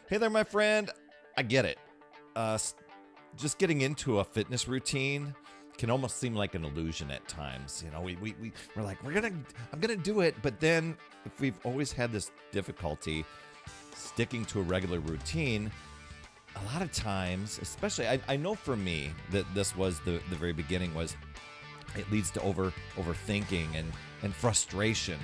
Hey there, my friend. I get it. Just getting into a fitness routine can almost seem like an illusion at times. You know, we're like, I'm gonna do it, but then if we've always had this difficulty sticking to a regular routine, a lot of times, especially I know for me that this was the very beginning was it leads to overthinking and frustration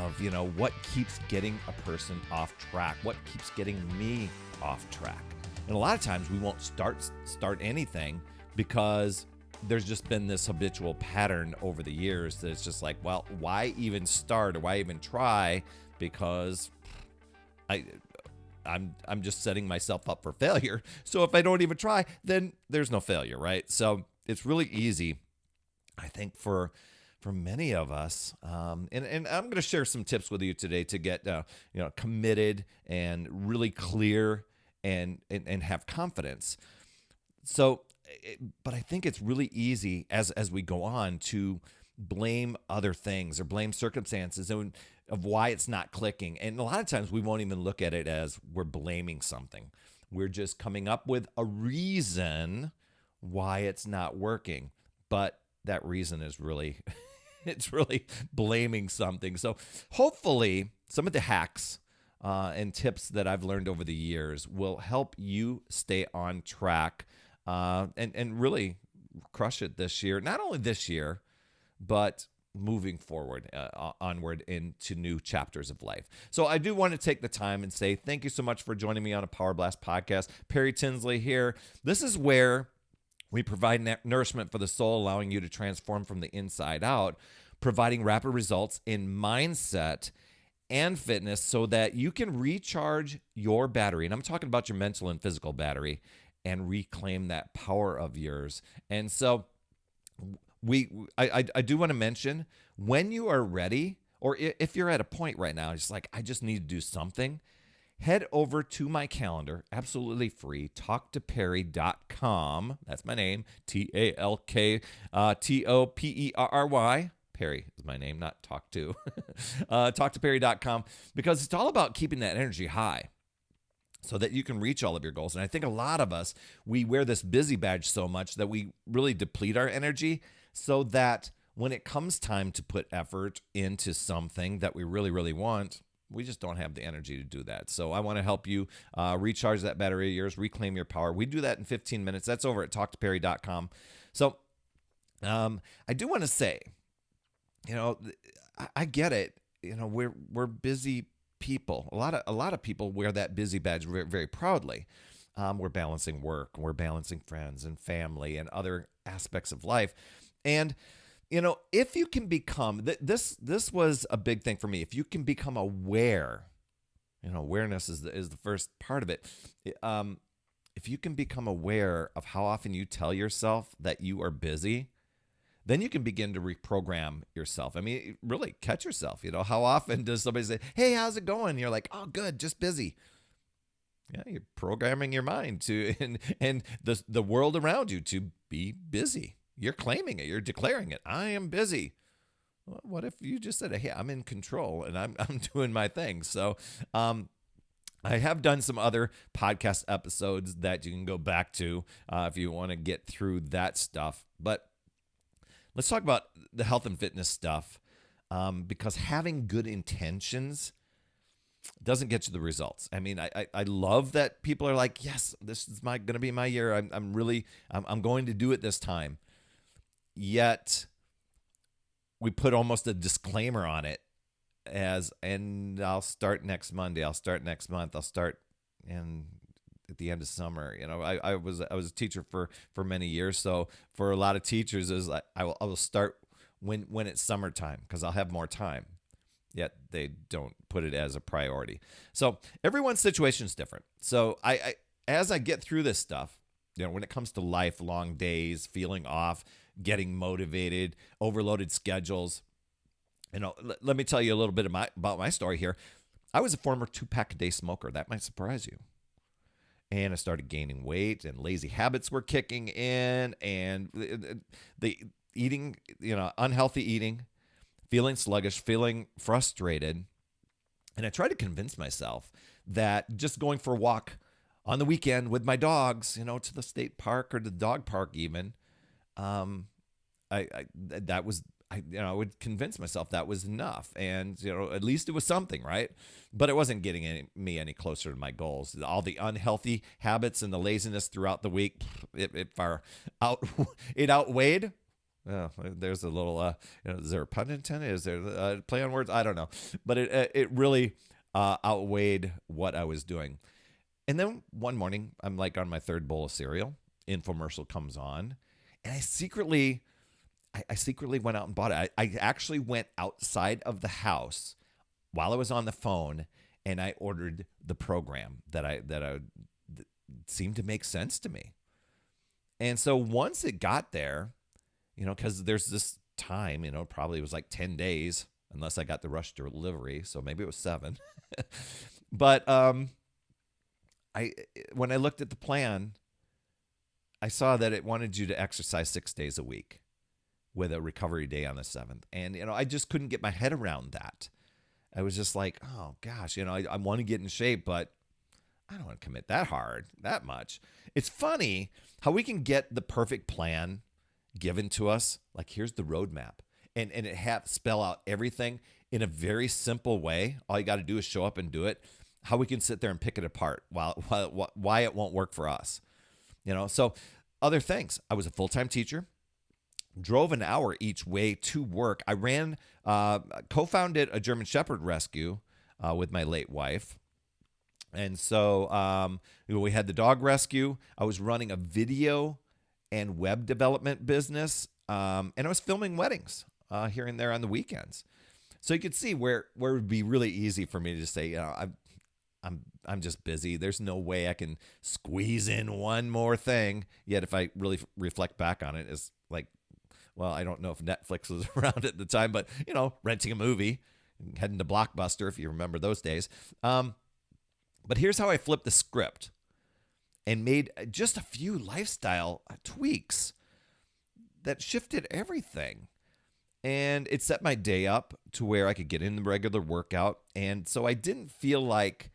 of, what keeps getting a person off track, what keeps getting me off track. And a lot of times we won't start anything because there's just been this habitual pattern over the years that it's just like, well, why even start or why even try? Because I'm just setting myself up for failure. So if I don't even try, then there's no failure, right? So it's really easy, I think, for many of us, and I'm going to share some tips with you today to get committed and really clear and have confidence. So, but I think it's really easy as we go on to blame other things or blame circumstances of why it's not clicking. And a lot of times we won't even look at it as we're blaming something. We're just coming up with a reason why it's not working. But that reason is really, it's really blaming something. So hopefully some of the hacks and tips that I've learned over the years will help you stay on track and really crush it this year. Not only this year, but moving forward, onward into new chapters of life. So I do want to take the time and say thank you so much for joining me on a Power Blast podcast. Perry Tinsley here. This is where we provide nourishment for the soul, allowing you to transform from the inside out, providing rapid results in mindset and fitness so that you can recharge your battery. And I'm talking about your mental and physical battery and reclaim that power of yours. And so I do want to mention, when you are ready, or if you're at a point right now, it's like, I just need to do something, head over to my calendar, absolutely free, talktoperry.com. That's my name, TalkToperry. Perry is my name, not talk to. Talktoperry.com, because it's all about keeping that energy high so that you can reach all of your goals. And I think a lot of us, we wear this busy badge so much that we really deplete our energy, so that when it comes time to put effort into something that we really, really want, we just don't have the energy to do that. So I want to help you recharge that battery of yours, reclaim your power. We do that in 15 minutes. That's over at talktoperry.com. So I do want to say, I get it. We're busy people. A lot of people wear that busy badge very, very proudly. We're balancing work, we're balancing friends and family and other aspects of life. And if you can become this was a big thing for me. If you can become aware, awareness is the first part of it. If you can become aware of how often you tell yourself that you are busy, then you can begin to reprogram yourself. I mean, really catch yourself. How often does somebody say, "Hey, how's it going?" You're like, "Oh, good, just busy." Yeah, you're programming your mind to and the world around you to be busy. You're claiming it. You're declaring it. I am busy. Well, what if you just said, "Hey, I'm in control and I'm doing my thing." So, I have done some other podcast episodes that you can go back to if you want to get through that stuff. But let's talk about the health and fitness stuff, because having good intentions doesn't get you the results. I mean, I love that people are like, "Yes, this is going to be my year. I'm going to do it this time." Yet we put almost a disclaimer on it and I'll start next Monday. I'll start next month. I'll start at the end of summer. I was a teacher for many years. So for a lot of teachers is like, I will start when it's summertime because I'll have more time. Yet they don't put it as a priority. So everyone's situation is different. So I as I get through this stuff, when it comes to life, long days, feeling off, getting motivated, overloaded schedules, let me tell you a little bit about my story here. I was a former 2-pack a day smoker. That might surprise you. And I started gaining weight and lazy habits were kicking in, and the eating, unhealthy eating, feeling sluggish, feeling frustrated. And I tried to convince myself that just going for a walk on the weekend with my dogs, to the state park or the dog park even, um, that was I would convince myself that was enough, and at least it was something, right? But it wasn't getting me any closer to my goals. All the unhealthy habits and the laziness throughout the week, it far out it outweighed. Oh, there's a little is there a pun intended? Is there a play on words? I don't know, but it really outweighed what I was doing. And then one morning, I'm like on my third bowl of cereal. Infomercial comes on, and I secretly went out and bought it. I actually went outside of the house while I was on the phone, and I ordered the program that seemed to make sense to me. And so once it got there, because there's this time, probably it was like 10 days, unless I got the rush delivery, so maybe it was 7. But I when I looked at the plan, I saw that it wanted you to exercise 6 days a week with a recovery day on the 7th. And, I just couldn't get my head around that. I was just like, oh gosh, I want to get in shape, but I don't want to commit that much. It's funny how we can get the perfect plan given to us. Like, here's the roadmap, and it spell out everything in a very simple way. All you got to do is show up and do it. How we can sit there and pick it apart why it won't work for us. So other things. I was a full-time teacher, drove an hour each way to work. I co-founded a German Shepherd rescue with my late wife. And so we had the dog rescue. I was running a video and web development business. And I was filming weddings here and there on the weekends. So you could see where it would be really easy for me to say, I'm just busy. There's no way I can squeeze in one more thing. Yet if I really reflect back on it, it's like, well, I don't know if Netflix was around at the time, but renting a movie, heading to Blockbuster, if you remember those days. But here's how I flipped the script and made just a few lifestyle tweaks that shifted everything. And it set my day up to where I could get in the regular workout. And so I didn't feel like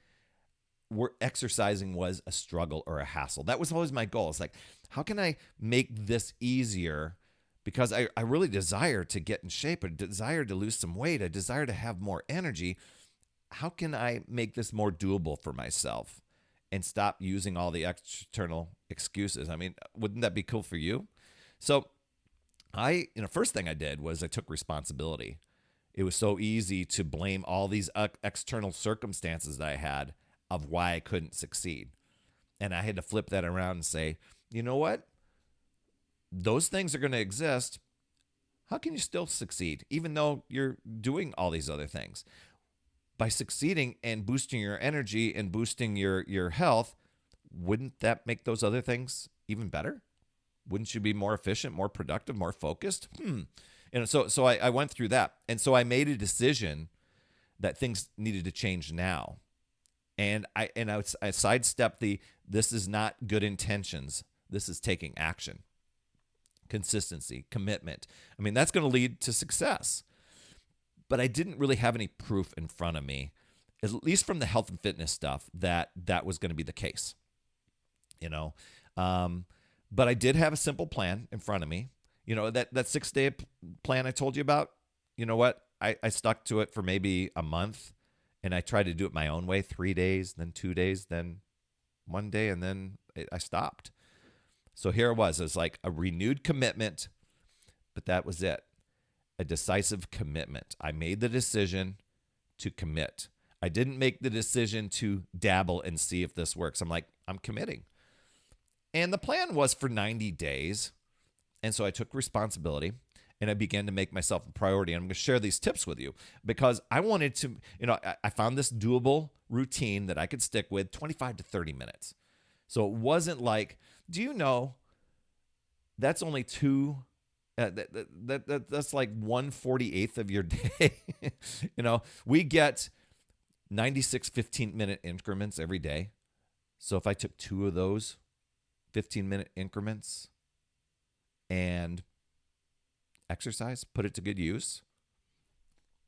exercising was a struggle or a hassle. That was always my goal. It's like, how can I make this easier? Because I really desire to get in shape. I desire to lose some weight. I desire to have more energy. How can I make this more doable for myself and stop using all the external excuses? I mean, wouldn't that be cool for you? So first thing I did was I took responsibility. It was so easy to blame all these external circumstances that I had of why I couldn't succeed. And I had to flip that around and say, you know what? Those things are going to exist. How can you still succeed even though you're doing all these other things? By succeeding and boosting your energy and boosting your health, wouldn't that make those other things even better? Wouldn't you be more efficient, more productive, more focused? And so I went through that. And so I made a decision that things needed to change now. And I sidestepped this is not good intentions. This is taking action. Consistency, commitment. I mean, that's going to lead to success. But I didn't really have any proof in front of me, at least from the health and fitness stuff, that was going to be the case. But I did have a simple plan in front of me. That 6-day plan I told you about, you know what? I stuck to it for maybe a month, and I tried to do it my own way, 3 days, then 2 days, then 1 day, and then I stopped. So here it was. It was like a renewed commitment, but that was it. A decisive commitment. I made the decision to commit. I didn't make the decision to dabble and see if this works. I'm like, I'm committing. And the plan was for 90 days. And so I took responsibility and I began to make myself a priority. And I'm going to share these tips with you because I wanted to, I found this doable routine that I could stick with 25 to 30 minutes. So it wasn't like, do you know that's only that's like 1/48th of your day. We get 96 15-minute increments every day. So if I took 2 of those 15-minute increments and exercise, put it to good use,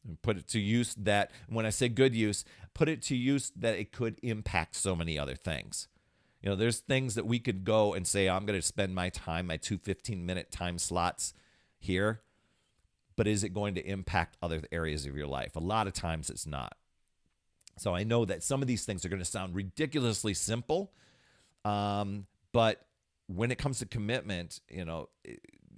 And put it to use that, when I say good use, put it to use that it could impact so many other things. There's things that we could go and say, I'm going to spend my time, my 2 15-minute time slots here, but is it going to impact other areas of your life? A lot of times it's not. So I know that some of these things are going to sound ridiculously simple, but when it comes to commitment,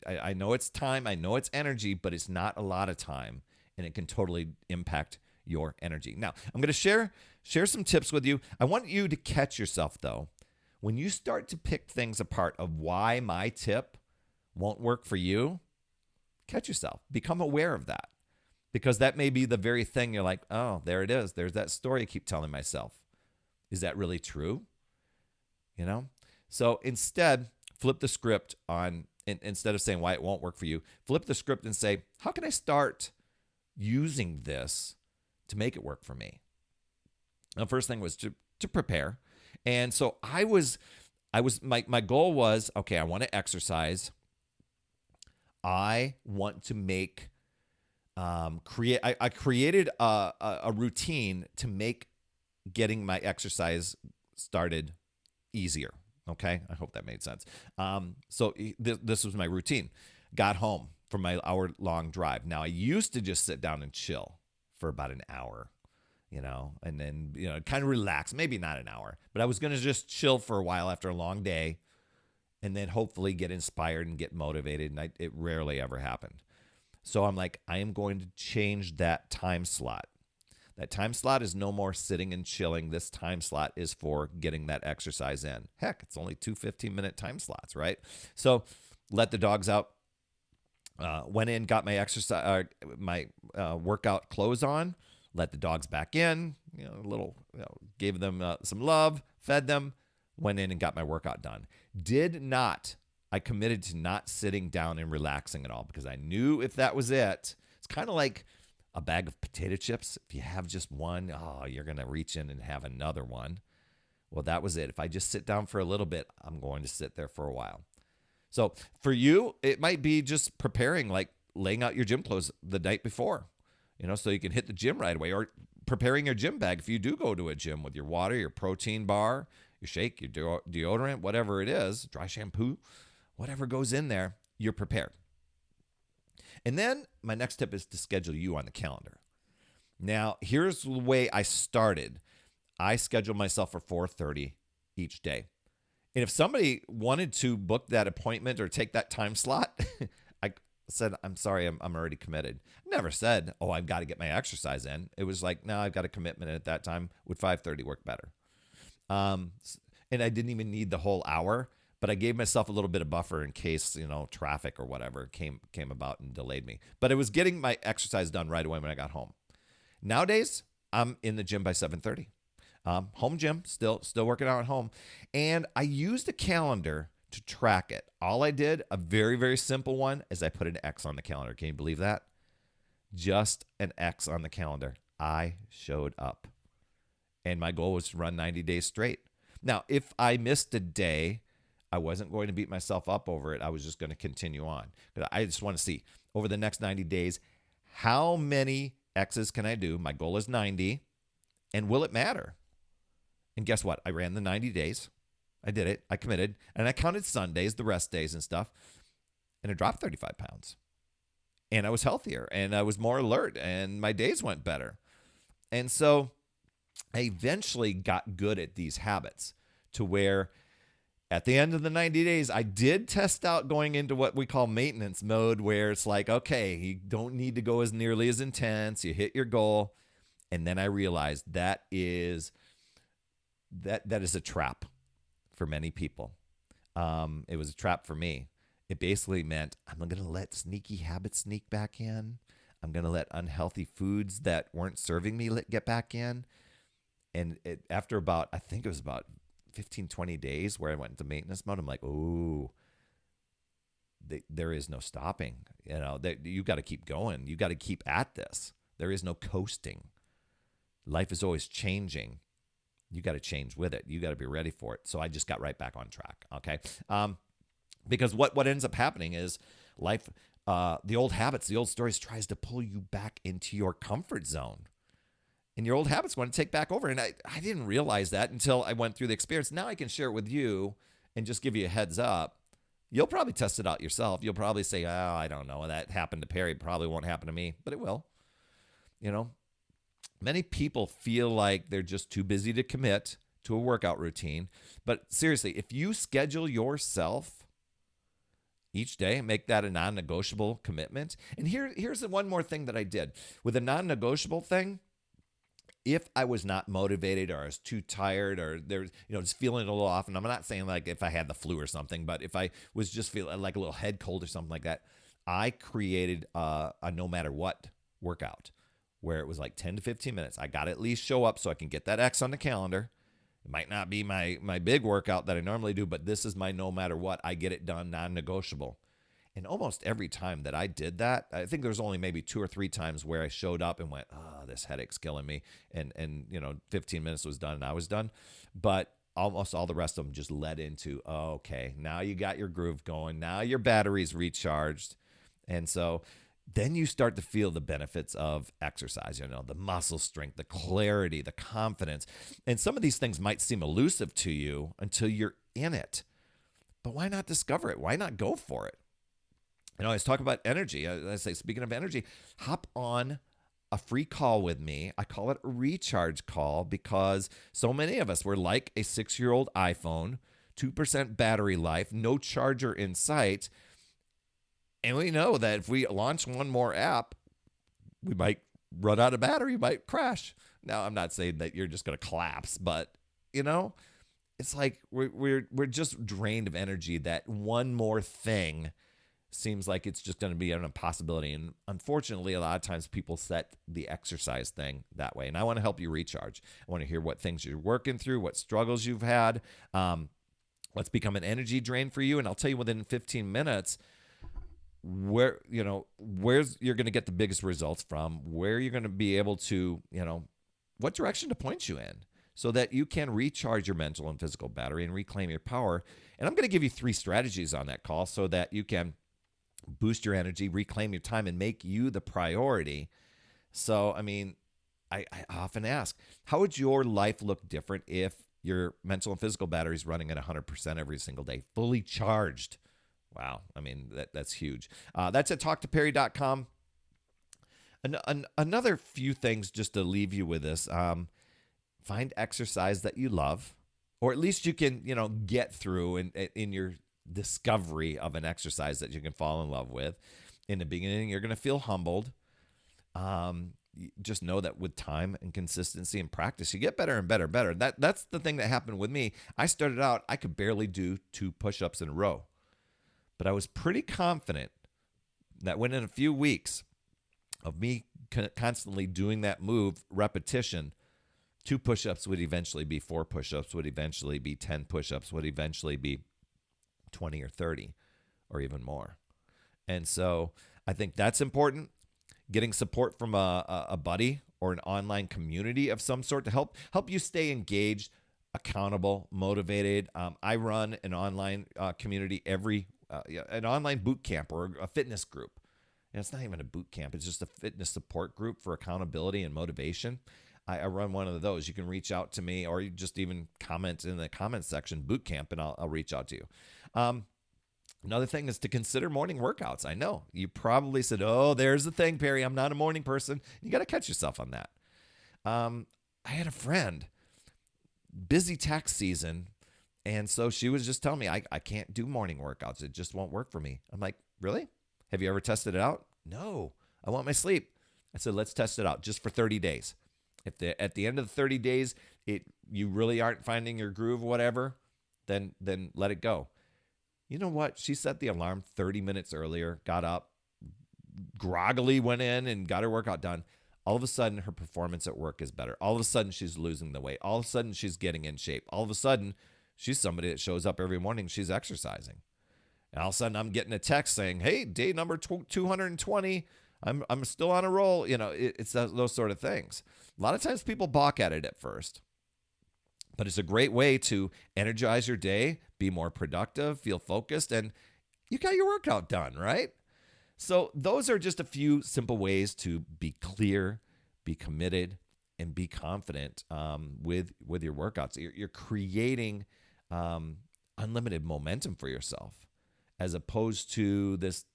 I know it's time, I know it's energy, but it's not a lot of time, and it can totally impact your energy. Now, I'm going to share some tips with you. I want you to catch yourself, though. When you start to pick things apart of why my tip won't work for you, catch yourself. Become aware of that, because that may be the very thing you're like, oh, there it is. There's that story I keep telling myself. Is that really true? So instead, flip the script on, instead of saying why it won't work for you, flip the script and say, how can I start using this to make it work for me? The first thing was to prepare. And so my goal was, okay, I want to exercise. I want to make, I created a routine to make getting my exercise started easier. Okay. I hope that made sense. So this was my routine. Got home from my hour-long drive. Now, I used to just sit down and chill for about an hour, and then, kind of relax, maybe not an hour, but I was going to just chill for a while after a long day, and then hopefully get inspired and get motivated. And it rarely ever happened. So I'm like, I am going to change that time slot. That time slot is no more sitting and chilling. This time slot is for getting that exercise in. Heck, it's only 2 15-minute time slots, right? So let the dogs out. Went in, got my exercise, workout clothes on. Let the dogs back in. Gave them some love, fed them. Went in and got my workout done. I committed to not sitting down and relaxing at all, because I knew if that was it, it's kind of like a bag of potato chips. If you have just one, you're going to reach in and have another one. Well, that was it. If I just sit down for a little bit, I'm going to sit there for a while. So for you, it might be just preparing, like laying out your gym clothes the night before, so you can hit the gym right away, or preparing your gym bag. If you do go to a gym, with your water, your protein bar, your shake, your deodorant, whatever it is, dry shampoo, whatever goes in there, you're prepared. And then my next tip is to schedule you on the calendar. Now, here's the way I started. I scheduled myself for 4:30 each day. And if somebody wanted to book that appointment or take that time slot, I said, I'm sorry, I'm already committed. Never said, I've got to get my exercise in. It was like, no, I've got a commitment at that time. Would 5:30 work better? And I didn't even need the whole hour, but I gave myself a little bit of buffer in case, traffic or whatever came about and delayed me. But it was getting my exercise done right away when I got home. Nowadays, I'm in the gym by 7:30. Home gym, still working out at home. And I used a calendar to track it. All I did, a very, very simple one, is I put an X on the calendar. Can you believe that? Just an X on the calendar. I showed up. And my goal was to run 90 days straight. Now, if I missed a day, I wasn't going to beat myself up over it. I was just going to continue on. But I just want to see, over the next 90 days, how many X's can I do? My goal is 90. And will it matter? And guess what? I ran the 90 days. I did it. I committed. And I counted Sundays, the rest days and stuff. And I dropped 35 pounds. And I was healthier. And I was more alert. And my days went better. And so I eventually got good at these habits, to where at the end of the 90 days, I did test out going into what we call maintenance mode, where it's like, okay, you don't need to go as nearly as intense. You hit your goal. And then I realized that is a trap for many people. It was a trap for me. It basically meant I'm going to let sneaky habits sneak back in. I'm going to let unhealthy foods that weren't serving me get back in. And after about, I think it was about 15, 20 days where I went into maintenance mode, I'm like, ooh, there is no stopping. You got to keep going. You got to keep at this. There is no coasting. Life is always changing. You got to change with it. You got to be ready for it. So I just got right back on track. Okay. Because what ends up happening is life the old habits, the old stories tries to pull you back into your comfort zone. And your old habits want to take back over. And I didn't realize that until I went through the experience. Now I can share it with you and just give you a heads up. You'll probably test it out yourself. You'll probably say, oh, I don't know. That happened to Perry. Probably won't happen to me, but it will. You know, many people feel like they're just too busy to commit to a workout routine. But seriously, if you schedule yourself each day and make that a non-negotiable commitment. And here's the one more thing that I did. With a non-negotiable thing, if I was not motivated or I was too tired or there's, just feeling a little off, and I'm not saying like if I had the flu or something, but if I was just feeling like a little head cold or something like that, I created a no matter what workout where it was like 10 to 15 minutes. I got to at least show up so I can get that X on the calendar. It might not be my big workout that I normally do, but this is my no matter what. I get it done, non-negotiable. And almost every time that I did that, I think there was only maybe 2 or 3 times where I showed up and went, oh, this headache's killing me. And 15 minutes was done and I was done. But almost all the rest of them just led into, oh, okay, now you got your groove going. Now your battery's recharged. And so then you start to feel the benefits of exercise, the muscle strength, the clarity, the confidence. And some of these things might seem elusive to you until you're in it. But why not discover it? Why not go for it? I always talk about energy. I say, speaking of energy, hop on a free call with me. I call it a recharge call because so many of us, we're like a 6-year-old iPhone, 2% battery life, no charger in sight. And we know that if we launch one more app, we might run out of battery, might crash. Now, I'm not saying that you're just going to collapse, but, it's like we're just drained of energy. That one more thing seems like it's just going to be an impossibility. And unfortunately, a lot of times people set the exercise thing that way. And I want to help you recharge. I want to hear what things you're working through, what struggles you've had, what's become an energy drain for you. And I'll tell you within 15 minutes where's you're going to get the biggest results from, where you're going to be able to, what direction to point you in so that you can recharge your mental and physical battery and reclaim your power. And I'm going to give you 3 strategies on that call so that you can boost your energy, reclaim your time, and make you the priority. So, I often ask, how would your life look different if your mental and physical battery is running at 100% every single day, fully charged? Wow. That's huge. That's at talktoperry.com. Another few things just to leave you with this. Find exercise that you love, or at least you can, get through in your discovery of an exercise that you can fall in love with. In the beginning, you're going to feel humbled. Just know that with time and consistency and practice, you get better and better. That's the thing that happened with me. I started out, I could barely do 2 push-ups in a row, but I was pretty confident that within a few weeks of me constantly doing that move, repetition, 2 push-ups would eventually be 4 push-ups, would eventually be 10 push-ups, would eventually be 20 or 30 or even more. And so I think that's important. Getting support from a buddy or an online community of some sort to help you stay engaged, accountable, motivated. I run an online community an online boot camp or a fitness group. And it's not even a boot camp. It's just a fitness support group for accountability and motivation. I run one of those. You can reach out to me, or you just even comment in the comments section, boot camp, and I'll reach out to you. Another thing is to consider morning workouts. I know you probably said, oh, there's the thing, Perry. I'm not a morning person. You got to catch yourself on that. I had a friend, busy tax season, and so she was just telling me, I can't do morning workouts. It just won't work for me. I'm like, really? Have you ever tested it out? No, I want my sleep. I said, let's test it out just for 30 days. If at the end of the 30 days, you really aren't finding your groove or whatever, then let it go. You know what? She set the alarm 30 minutes earlier, got up, groggily went in and got her workout done. All of a sudden, her performance at work is better. All of a sudden, she's losing the weight. All of a sudden, she's getting in shape. All of a sudden, she's somebody that shows up every morning. She's exercising. And all of a sudden, I'm getting a text saying, hey, day number 220, I'm still on a roll. It's those sort of things. A lot of times people balk at it at first, but it's a great way to energize your day, be more productive, feel focused, and you got your workout done, right? So those are just a few simple ways to be clear, be committed, and be confident with your workouts. You're creating unlimited momentum for yourself, as opposed to this,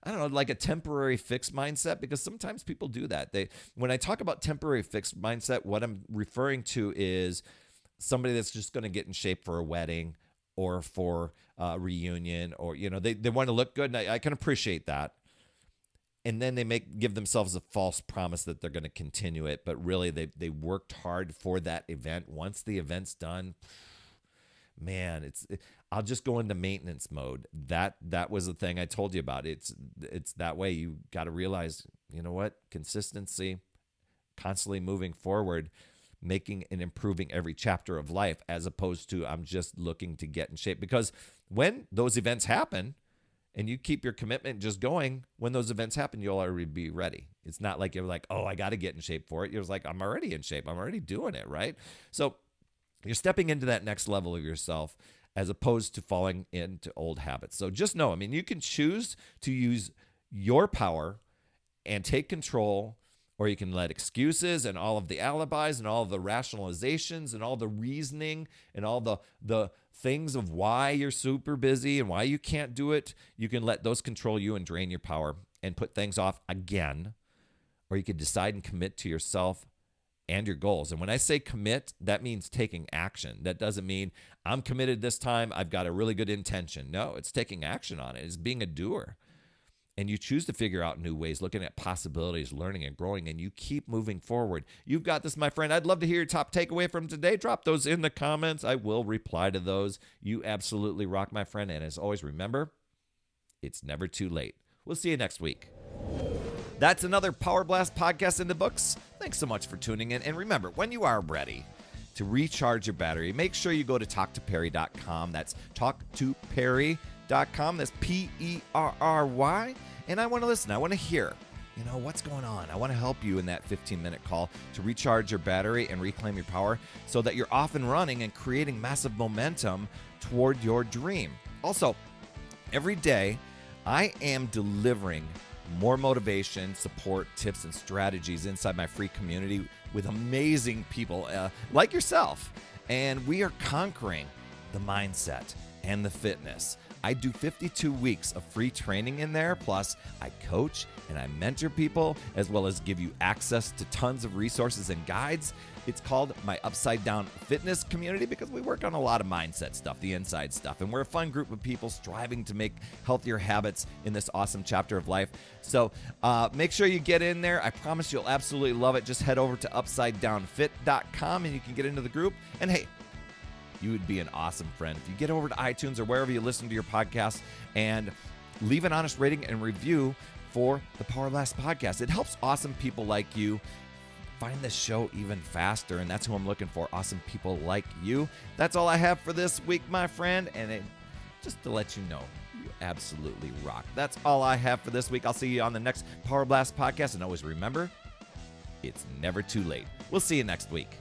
I don't know, like a temporary fixed mindset, because sometimes people do that. When I talk about temporary fixed mindset, what I'm referring to is somebody that's just going to get in shape for a wedding or for a reunion, or, they want to look good. And I can appreciate that. And then they give themselves a false promise that they're going to continue it. But really, they worked hard for that event. Once the event's done, man, I'll just go into maintenance mode. That was the thing I told you about. It's that way. You got to realize, you know what? Consistency, constantly moving forward, making and improving every chapter of life, as opposed to I'm just looking to get in shape. Because when those events happen and you keep your commitment just going, when those events happen, you'll already be ready. It's not like you're like, oh, I got to get in shape for it. You're like, I'm already in shape. I'm already doing it, right? So you're stepping into that next level of yourself, as opposed to falling into old habits. So just know, you can choose to use your power and take control, or you can let excuses and all of the alibis and all of the rationalizations and all the reasoning and all the things of why you're super busy and why you can't do it, you can let those control you and drain your power and put things off again. Or you could decide and commit to yourself and your goals. And when I say commit, that means taking action. That doesn't mean I'm committed this time, I've got a really good intention. No, it's taking action on it. It's being a doer. And you choose to figure out new ways, looking at possibilities, learning and growing, and you keep moving forward. You've got this, my friend. I'd love to hear your top takeaway from today. Drop those in the comments. I will reply to those. You absolutely rock, my friend. And as always, remember, it's never too late. We'll see you next week. That's another Power Blast podcast in the books. Thanks so much for tuning in. And remember, when you are ready to recharge your battery, make sure you go to talktoperry.com. That's talktoperry.com. That's Perry. And I want to listen. I want to hear, what's going on. I want to help you in that 15-minute call to recharge your battery and reclaim your power so that you're off and running and creating massive momentum toward your dream. Also, every day I am delivering more motivation, support, tips, and strategies inside my free community with amazing people like yourself. And we are conquering the mindset and the fitness. I do 52 weeks of free training in there. Plus, I coach and I mentor people, as well as give you access to tons of resources and guides. It's called my Upside Down Fitness community because we work on a lot of mindset stuff, the inside stuff. And we're a fun group of people striving to make healthier habits in this awesome chapter of life. So make sure you get in there. I promise you'll absolutely love it. Just head over to upsidedownfit.com and you can get into the group. And hey, you would be an awesome friend if you get over to iTunes or wherever you listen to your podcast and leave an honest rating and review for the Power Blast podcast. It helps awesome people like you find the show even faster, and that's who I'm looking for, awesome people like you. That's all I have for this week, my friend, and just to let you know, you absolutely rock. That's all I have for this week. I'll see you on the next Power Blast podcast, and always remember, it's never too late. We'll see you next week.